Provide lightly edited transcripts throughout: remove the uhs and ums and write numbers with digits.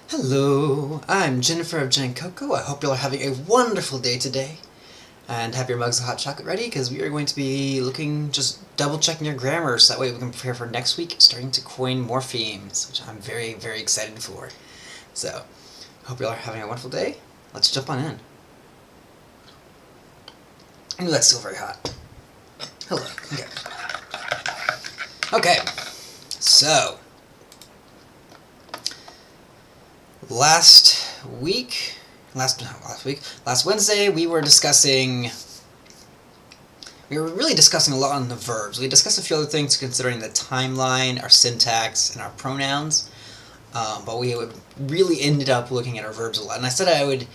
Hello, I'm Jennifer of Jen Coco. I hope you all are having a wonderful day today. And have your mugs of hot chocolate ready, because we are going to be just double-checking your grammar, so that way we can prepare for next week, starting to coin morphemes, which I'm very, very excited for. So, hope you all are having a wonderful day. Let's jump on in. Ooh, that's still very hot. Hello. Okay, so last Wednesday, we were really discussing a lot on the verbs. We discussed a few other things considering the timeline, our syntax, and our pronouns. But we really ended up looking at our verbs a lot. And I said I would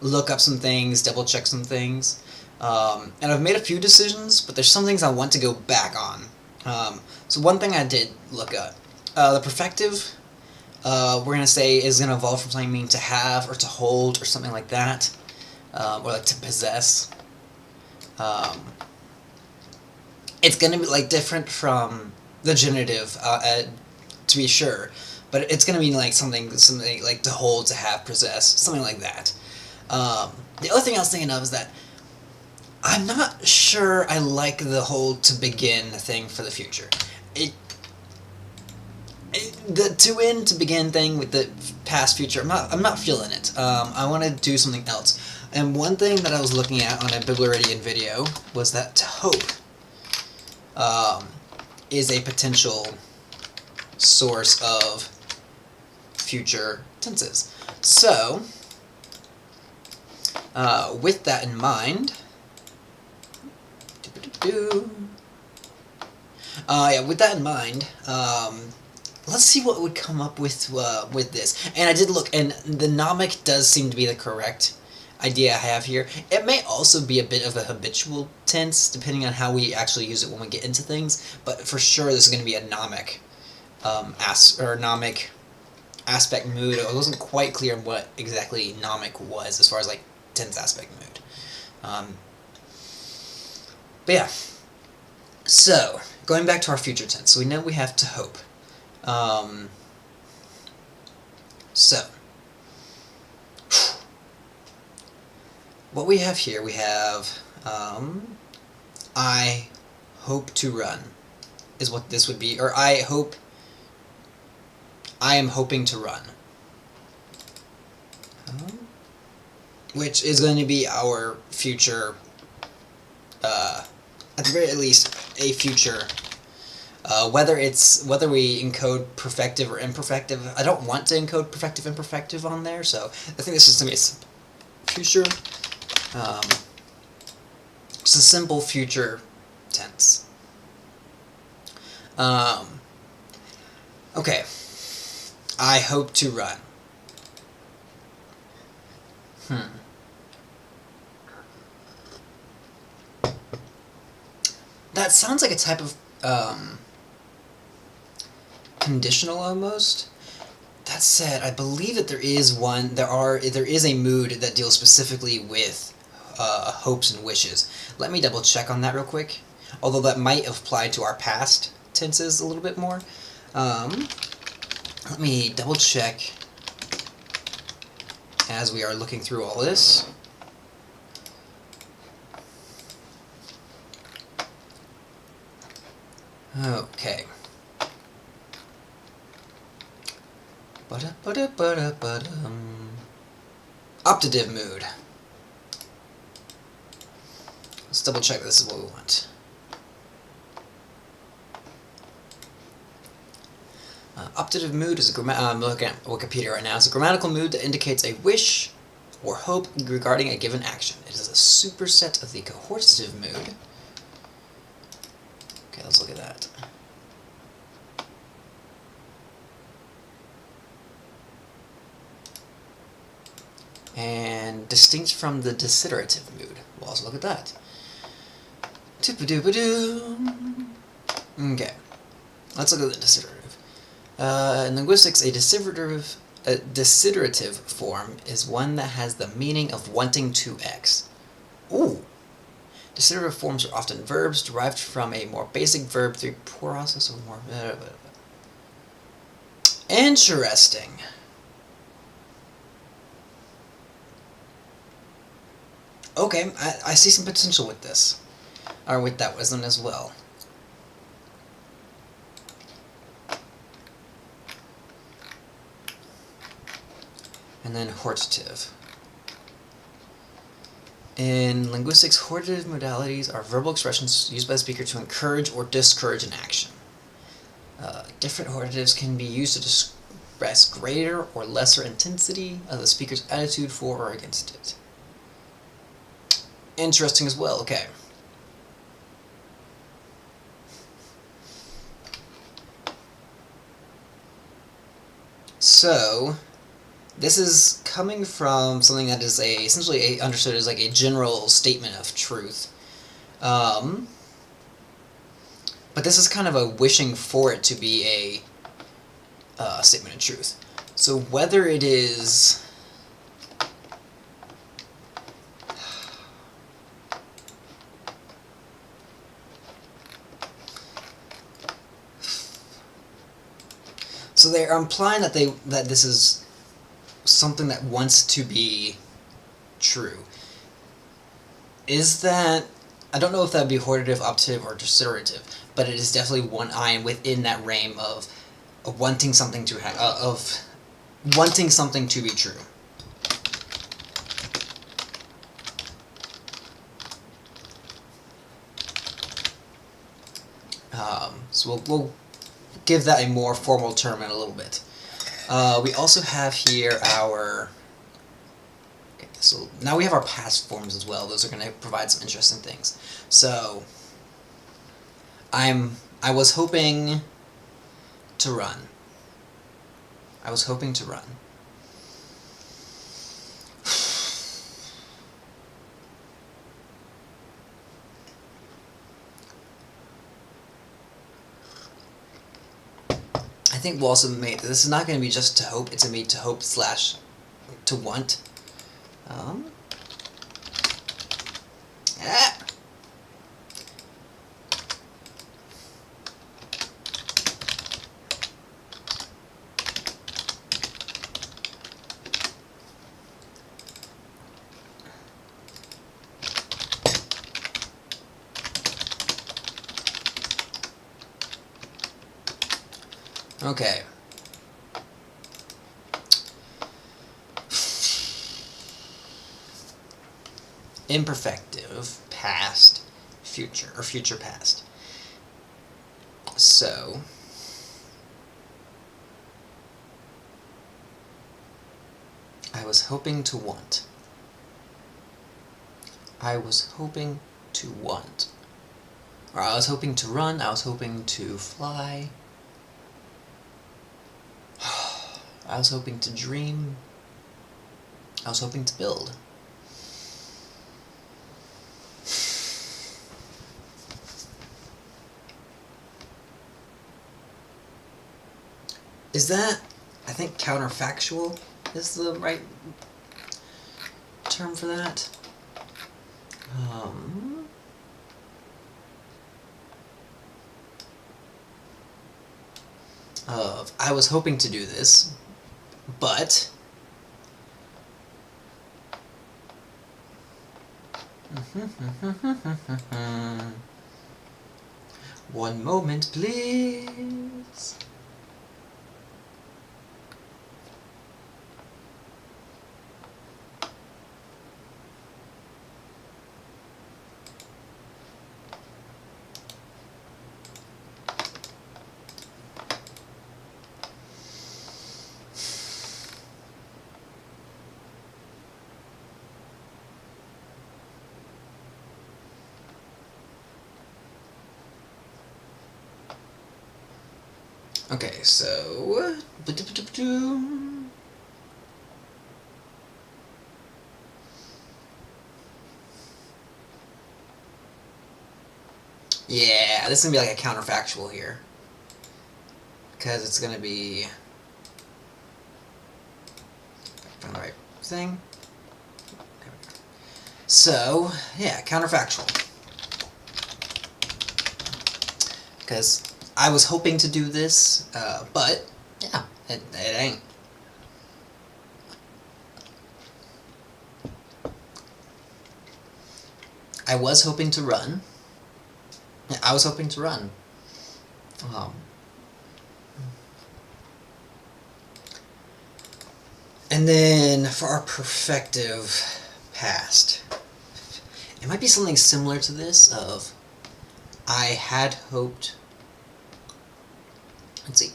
look up some things, double check some things. And I've made a few decisions, but there's some things I want to go back on. So one thing I did look up, the perfective, we're going to say is going to evolve from something meaning to have or to hold or something like that, or like to possess. It's going to be like different from the genitive, to be sure, but it's going to mean like something like to hold, to have, possess, something like that. The other thing I was thinking of is that I'm not sure I like the whole to begin thing for the future. The to end, to begin thing with the past future, I'm not feeling it. I want to do something else. And one thing that I was looking at on a Biblioreadian video was that to hope is a potential source of future tenses. So, with that in mind, let's see what would come up with this. And I did look, and the nomic does seem to be the correct idea I have here. It may also be a bit of a habitual tense, depending on how we actually use it when we get into things, but for sure this is going to be a nomic nomic aspect mood. I wasn't quite clear on what exactly nomic was as far as like tense aspect mood. But yeah, so going back to our future tense, so we know we have to hope. So what we have here, we have I hope to run is what this would be, or I am hoping to run, which is going to be our future, at the very least, a future. Whether we encode perfective or imperfective, I don't want to encode perfective and imperfective on there, so I think this is going to be future. Just a simple future tense. Okay. I hope to run. That sounds like a type of conditional almost. That said, I believe that there is a mood that deals specifically with hopes and wishes. Let me double check on that real quick. Although that might apply to our past tenses a little bit more. Let me double check as we are looking through all this. Okay. Optative mood. Let's double check this is what we want. Optative mood is I'm looking at Wikipedia right now. It's a grammatical mood that indicates a wish or hope regarding a given action. It is a superset of the coercive mood. Okay, let's look at that. And distinct from the desiderative mood. We'll also look at that. Okay, let's look at the desiderative. In linguistics, a desiderative form is one that has the meaning of wanting to X. Ooh! Desiderative forms are often verbs derived from a more basic verb through process of more... Interesting. Okay, I see some potential with this. Or with that wisdom as well. And then hortative. In linguistics, hortative modalities are verbal expressions used by the speaker to encourage or discourage an action. Different hortatives can be used to express greater or lesser intensity of the speaker's attitude for or against it. Interesting as well, okay. So, this is coming from something that is essentially understood as like a general statement of truth. But this is kind of a wishing for it to be a statement of truth. So whether it is... So they're implying that this is something that wants to be true. Is that... I don't know if that would be hortative, optative, or desiderative, but it is definitely one ion within that realm of wanting something to wanting something to be true. So we'll give that a more formal term in a little bit. We also have here our... Okay, so now we have our past forms as well. Those are going to provide some interesting things. So, I was hoping to run. I was hoping to run. I think we'll also make this is not going to be just to hope. It's going to be to hope / to want. Okay. Imperfective past, future, or future past. So, I was hoping to want. I was hoping to want. Or I was hoping to run, I was hoping to fly. I was hoping to dream. I was hoping to build. Is that, I think counterfactual is the right term for that? I was hoping to do this, but one moment, please. Okay, so... Yeah, this is going to be like a counterfactual here. Because it's going to be... Find the right thing. There we go. So, yeah, counterfactual. Because I was hoping to do this, but, yeah, it ain't. I was hoping to run. Yeah, I was hoping to run. And then for our perfective past, it might be something similar to this of I had hoped. Let's see.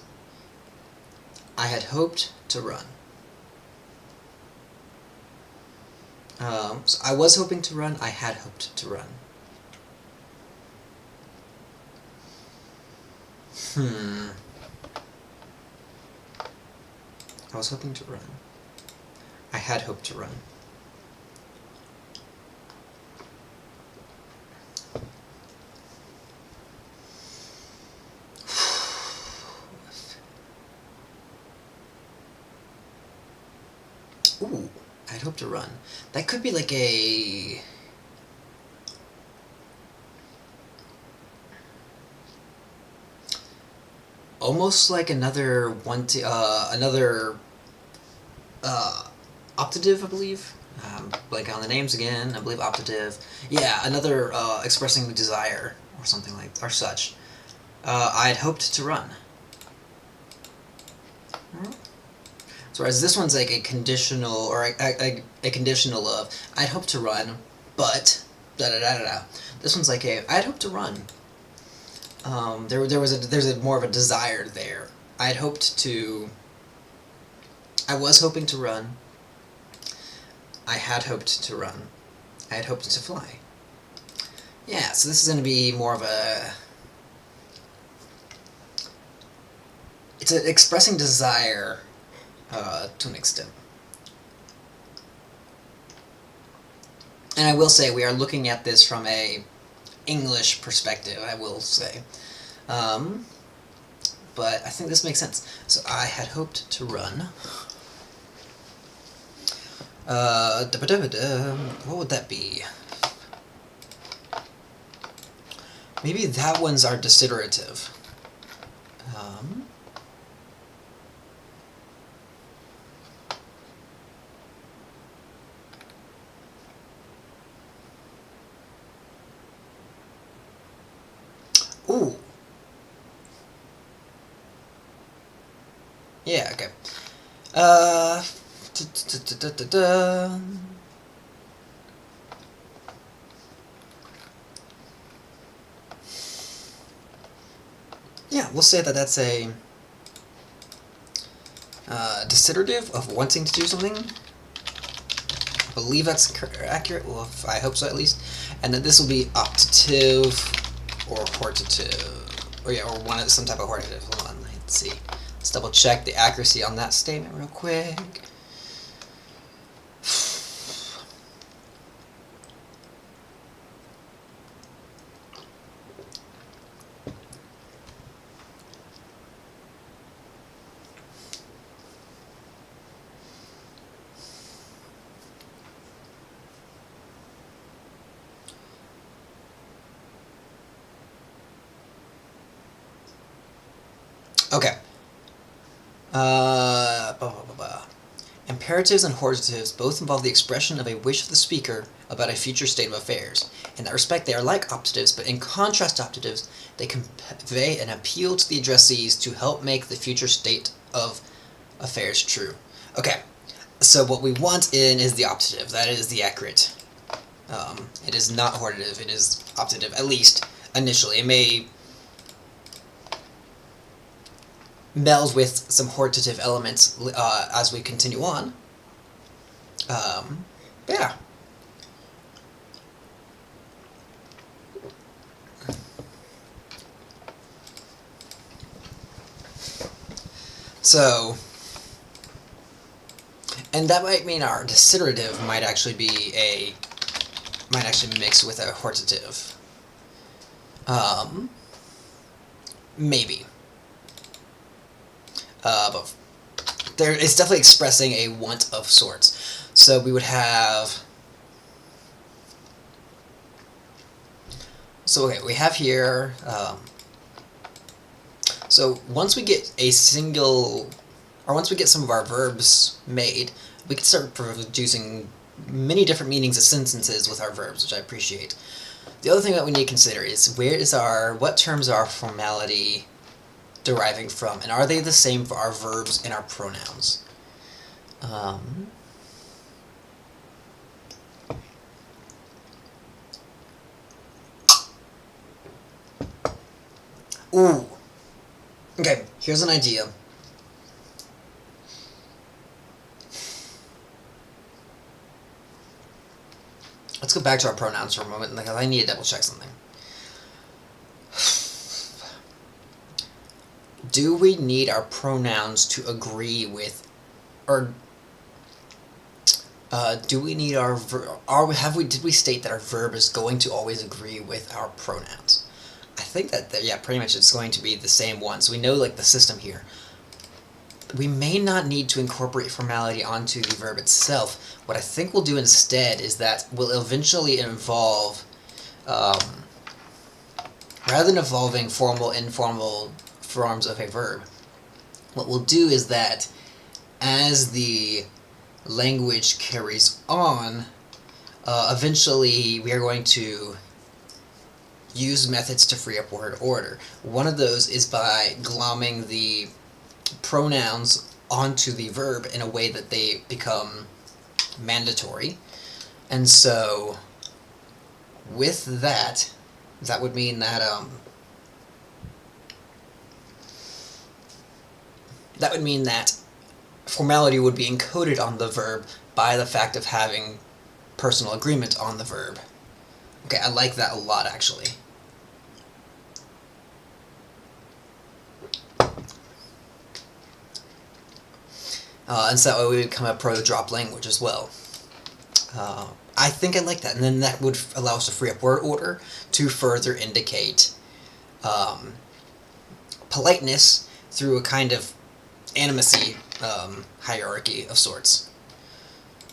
I had hoped to run. So I was hoping to run. I had hoped to run. I was hoping to run. I had hoped to run. Ooh, I'd hope to run. That could be like a... almost like another Optative, I believe. Like on the names again, I believe Optative. Yeah, another expressing desire or something like or such. I'd hoped to run. So whereas this one's like a conditional or a conditional of I'd hope to run, but da da da da da. This one's like a I'd hope to run. There's a more of a desire there. I was hoping to run. I had hoped to run. I had hoped to fly. Yeah, so this is going to be more of a... It's expressing desire to an extent. And I will say, we are looking at this from a English perspective, I will say. But I think this makes sense. So I had hoped to run. What would that be? Maybe that one's our desiderative. Ooh. Yeah, okay. Yeah, we'll say that that's a desiderative of wanting to do something. I believe that's accurate. Well, I hope so at least. And then this will be optative or hortative, or yeah, or some type of hortative. Hold on, let's see. Let's double check the accuracy on that statement real quick. Okay. Imperatives and hortatives both involve the expression of a wish of the speaker about a future state of affairs. In that respect, they are like optatives, but in contrast to optatives, they convey an appeal to the addressees to help make the future state of affairs true. Okay, so what we want in is the optative. That is the accurate. It is not hortative, it is optative, at least initially. It may meld with some hortative elements as we continue on. Yeah. So, and that might mean our desiderative might actually mix with a hortative. Maybe. But it's definitely expressing a want of sorts. So we would have... So okay, we have here... so once we get once we get some of our verbs made, we can start producing many different meanings of sentences with our verbs, which I appreciate. The other thing that we need to consider is what terms are our formality deriving from, and are they the same for our verbs and our pronouns? Ooh. Okay, here's an idea. Let's go back to our pronouns for a moment, because I need to double check something. Do we need our pronouns to agree with, or do we need our did we state that our verb is going to always agree with our pronouns? I think that yeah, pretty much it's going to be the same one. So we know like the system here. We may not need to incorporate formality onto the verb itself. What I think we'll do instead is that we'll eventually involve, rather than involving formal, informal forms of a verb, what we'll do is that as the language carries on, eventually we are going to use methods to free up word order. One of those is by glomming the pronouns onto the verb in a way that they become mandatory. And so with that, that would mean that formality would be encoded on the verb by the fact of having personal agreement on the verb. Okay, I like that a lot, actually. And so that way we would become a proto-drop language as well. I think I like that, and then that would allow us to free up word order to further indicate politeness through a kind of animacy hierarchy of sorts.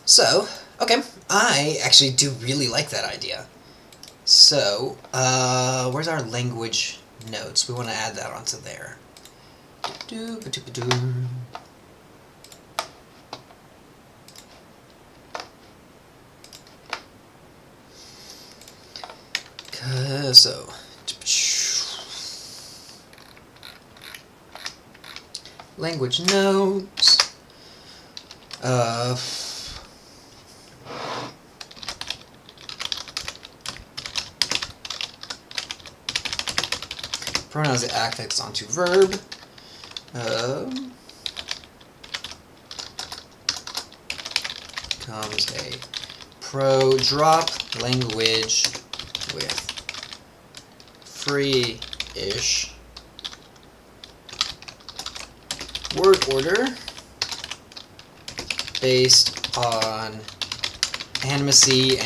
So, okay, I actually do really like that idea. So, where's our language notes? We want to add that onto there. So, language notes. Pronouns that affix onto verb. Comes a pro-drop language with free-ish word order based on animacy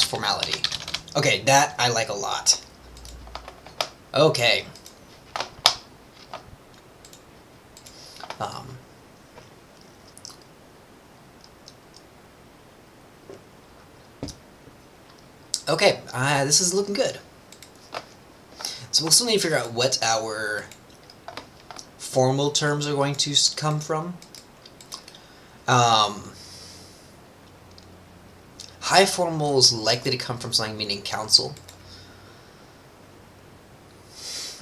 / formality. Okay, that I like a lot. Okay. Okay, this is looking good. So we'll still need to figure out what our formal terms are going to come from. High formal is likely to come from something meaning council,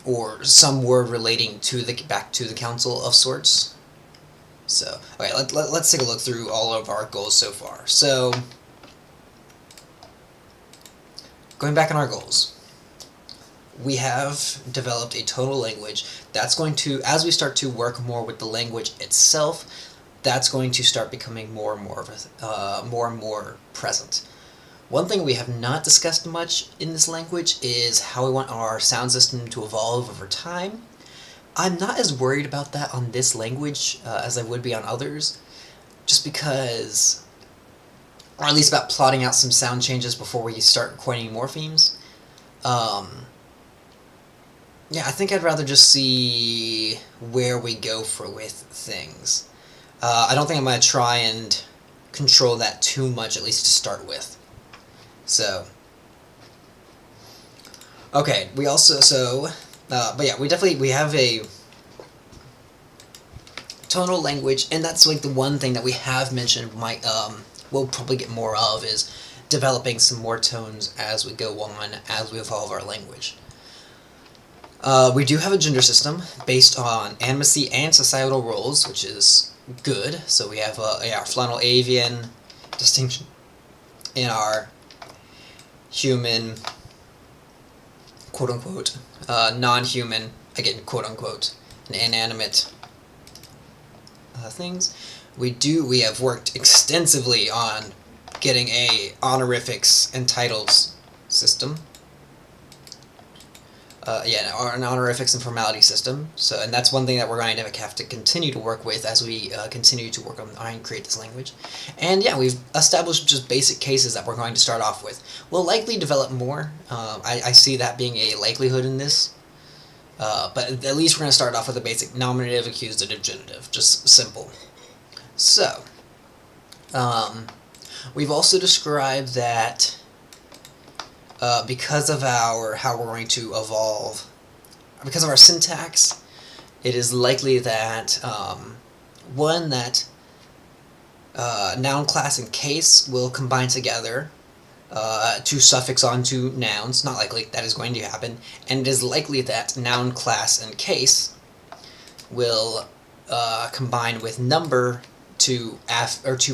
or some word relating to back to the council of sorts. So, okay, let's take a look through all of our goals so far. So, going back on our goals, we have developed a tonal language that's going to, as we start to work more with the language itself, that's going to start becoming more and more present. One thing we have not discussed much in this language is how we want our sound system to evolve over time. I'm not as worried about that on this language as I would be on others, just because, or at least about plotting out some sound changes before we start coining morphemes. Yeah, I think I'd rather just see where we go with things. I don't think I'm going to try and control that too much, at least to start with. So, okay, we also, but yeah, we have a tonal language, and that's like the one thing that we have mentioned we'll probably get more of, is developing some more tones as we go on, as we evolve our language. We do have a gender system based on animacy and societal roles, which is good. So we have our Flaunal Avian distinction in our human, quote-unquote, non-human, again, quote-unquote, and inanimate things. We have worked extensively on getting a honorifics and titles system. An honorifics and formality system. So, and that's one thing that we're going to have to continue to work with as we continue to work on and create this language. And yeah, we've established just basic cases that we're going to start off with. We'll likely develop more. I see that being a likelihood in this. But at least we're going to start off with a basic nominative, accusative, genitive. Just simple. So, we've also described that because of how we're going to evolve, because of our syntax, it is likely that noun, class, and case will combine together to suffix onto nouns. Not likely, that is going to happen. And it is likely that noun, class, and case will combine with number to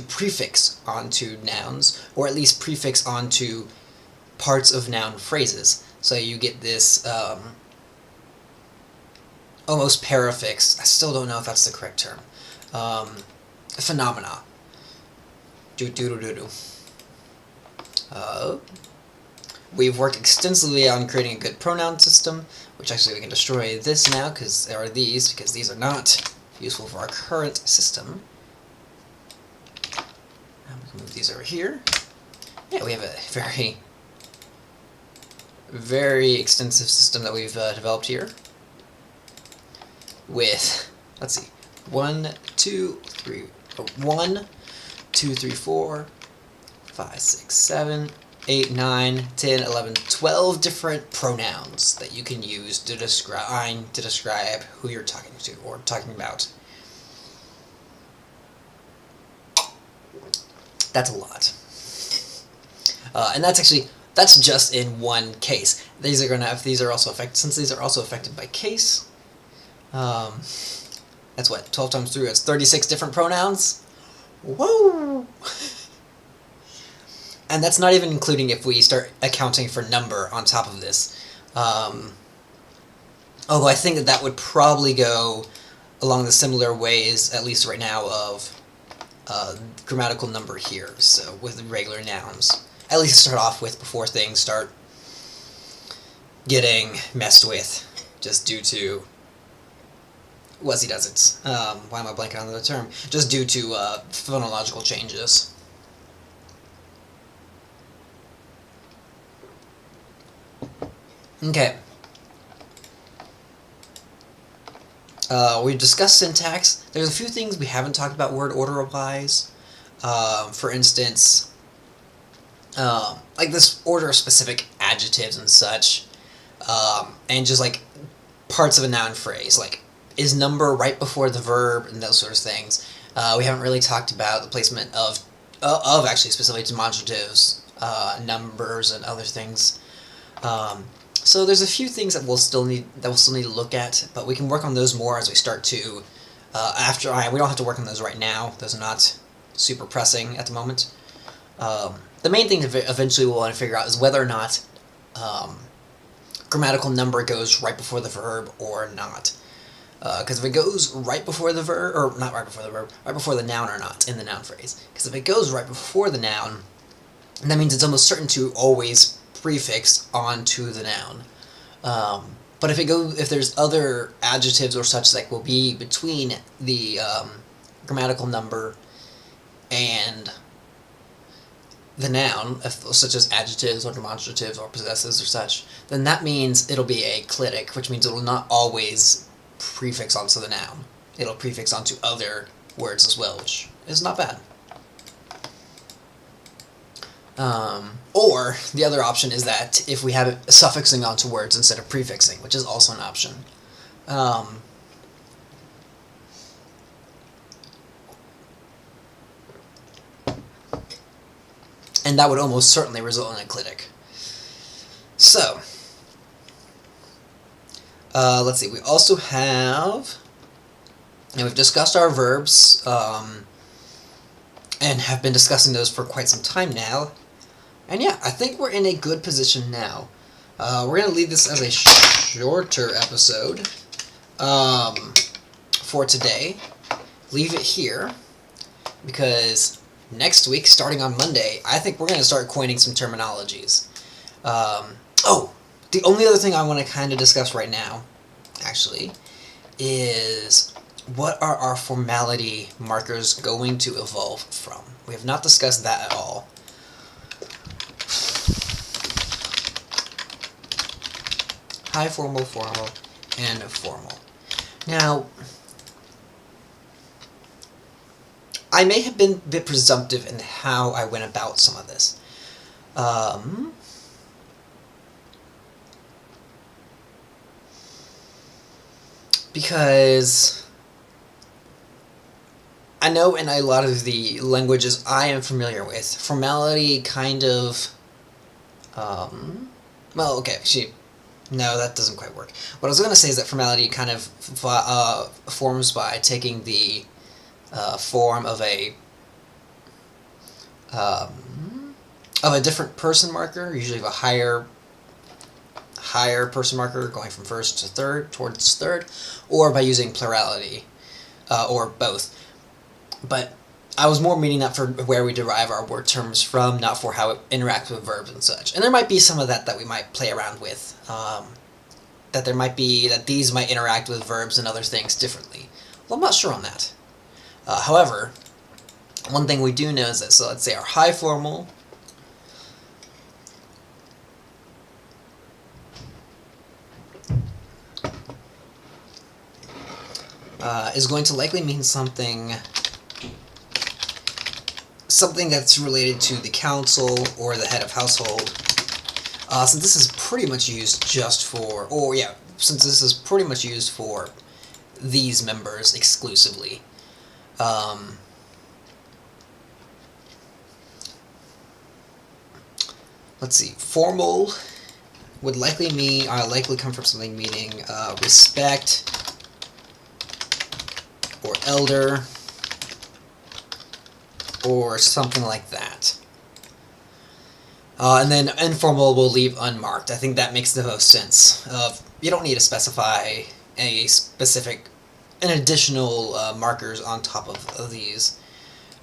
prefix onto nouns, or at least prefix onto parts of noun phrases. So you get this almost parafix. I still don't know if that's the correct term. Phenomena. We've worked extensively on creating a good pronoun system, which actually we can destroy this now, because these are not useful for our current system. And we can move these over here. Yeah, we have a very, very extensive system that we've developed here with, let's see, 1, 2, 3, 4, 5, 6, 7, 8, 9, 10, 11, 12 different pronouns that you can use to describe who you're talking to or talking about. That's a lot. And that's just in one case. These are also affected, since these are also affected by case. That's what, 12 times 3, that's 36 different pronouns? Whoa! And that's not even including if we start accounting for number on top of this. Although I think that would probably go along the similar ways, at least right now, of grammatical number here, so with regular nouns. At least start off with before things start getting messed with, just due to wuzzy-does-its. Why am I blanking on the term? Just due to phonological changes. Okay. We've discussed syntax. There's a few things we haven't talked about word order-wise. For instance, like this order of specific adjectives and such, and just like parts of a noun phrase, like is number right before the verb and those sort of things. We haven't really talked about the placement of actually specifically demonstratives, numbers, and other things. So there's a few things that we'll still need to look at, but we can work on those more as we start to. We don't have to work on those right now. Those are not super pressing at the moment. The main thing to eventually we'll want to figure out is whether or not grammatical number goes right before the verb or not. Because if it goes right before the verb, or not right before the verb, right before the noun or not in the noun phrase. Because if it goes right before the noun, that means it's almost certain to always prefix onto the noun. But if there's other adjectives or such that will be between the grammatical number and the noun, such as adjectives or demonstratives or possessives or such, then that means it'll be a clitic, which means it will not always prefix onto the noun. It'll prefix onto other words as well, which is not bad. Or the other option is that if we have it suffixing onto words instead of prefixing, which is also an option. and that would almost certainly result in a clitic. So, let's see, we also have, and we've discussed our verbs, and have been discussing those for quite some time now. And yeah, I think we're in a good position now. We're going to leave this as a shorter episode for today. Leave it here, because next week, starting on Monday, I think we're going to start coining some terminologies. The only other thing I want to kind of discuss right now, actually, is what are our formality markers going to evolve from? We have not discussed that at all. High formal, formal, and formal. Now, I may have been a bit presumptive in how I went about some of this. Because I know in a lot of the languages I am familiar with, formality kind of, well, okay, no, that doesn't quite work. What I was going to say is that formality kind of forms by taking the form of a different person marker, usually of a higher person marker going from first to third, towards third, or by using plurality, or both. But I was more meaning that for where we derive our word terms from, not for how it interacts with verbs and such. And there might be some of that we might play around with, that these might interact with verbs and other things differently. Well, I'm not sure on that. However, one thing we do know is that, so let's say our high formal is going to likely mean something that's related to the council or the head of household. Since this is pretty much used for these members exclusively. Let's see, formal would likely come from something meaning respect, or elder, or something like that. And then informal will leave unmarked. I think that makes the most sense. You don't need to specify an additional markers on top of these.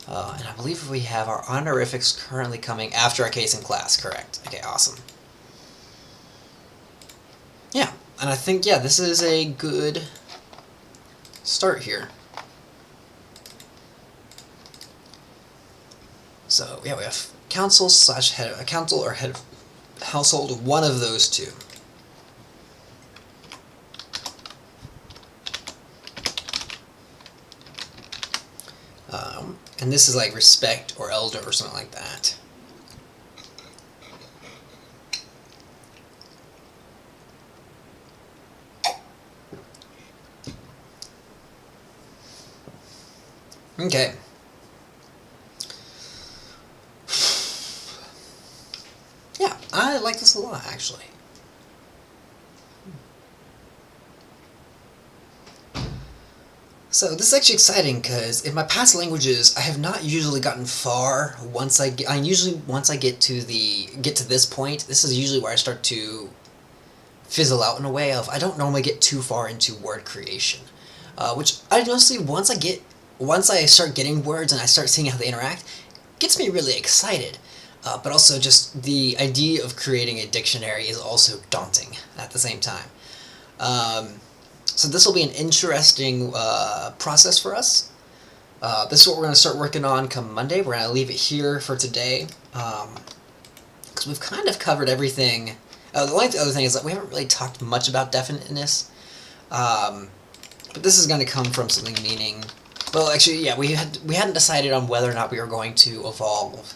And I believe we have our honorifics currently coming after our case in class, correct? Okay, awesome. Yeah, and I think, this is a good start here. So, we have council or head of household, one of those two. And this is like respect or elder or something like that. Okay. Yeah, I like this a lot, actually. So this is actually exciting because in my past languages, I have not usually gotten far. Once I get to this point, this is usually where I start to fizzle out in a way of I don't normally get too far into word creation, which I honestly once I start getting words and I start seeing how they interact, gets me really excited. But also just the idea of creating a dictionary is also daunting at the same time. So this will be an interesting process for us. This is what we're going to start working on come Monday. We're going to leave it here for today, because we've kind of covered everything. The only other thing is that we haven't really talked much about definiteness, but this is going to come from something meaning. Well, actually, yeah, we hadn't decided on whether or not we were going to evolve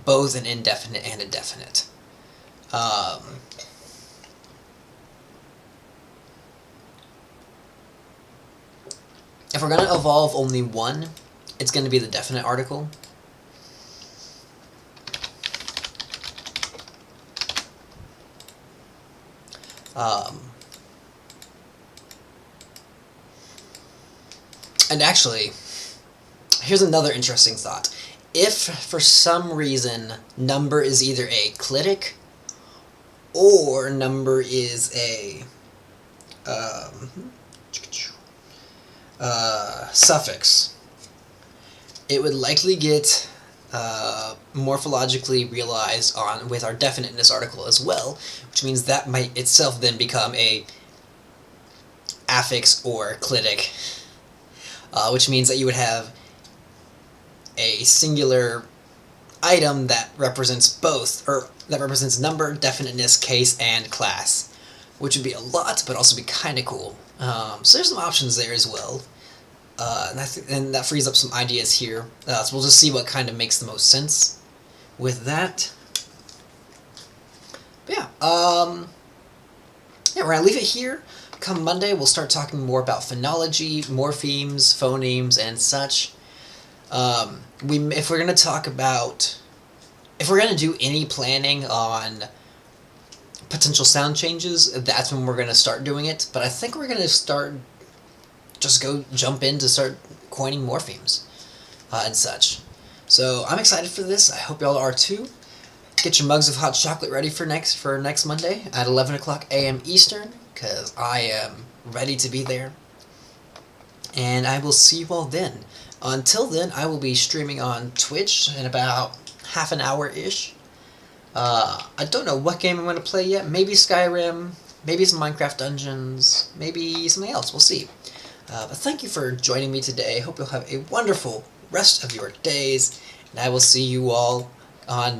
both an indefinite and a definite. If we're going to evolve only one, it's going to be the definite article. And actually, here's another interesting thought. If, for some reason, number is either a clitic or number is a suffix, it would likely get morphologically realized on with our definiteness article as well, which means that might itself then become a affix or clitic, which means that you would have a singular item that represents both, or that represents number, definiteness, case, and class, which would be a lot, but also be kind of cool. So there's some options there as well. And that frees up some ideas here. So we'll just see what kind of makes the most sense with that. But yeah, we're going to leave it here. Come Monday, we'll start talking more about phonology, morphemes, phonemes, and such. If we're going to do any planning on potential sound changes, that's when we're going to start doing it. But I think we're going to jump in to start coining morphemes and such. So I'm excited for this. I hope y'all are too. Get your mugs of hot chocolate ready for next Monday at 11 o'clock a.m. Eastern, because I am ready to be there. And I will see you all then. Until then, I will be streaming on Twitch in about half an hour-ish. I don't know what game I'm going to play yet. Maybe Skyrim, maybe some Minecraft Dungeons, maybe something else. We'll see. But thank you for joining me today. Hope you'll have a wonderful rest of your days, and I will see you all on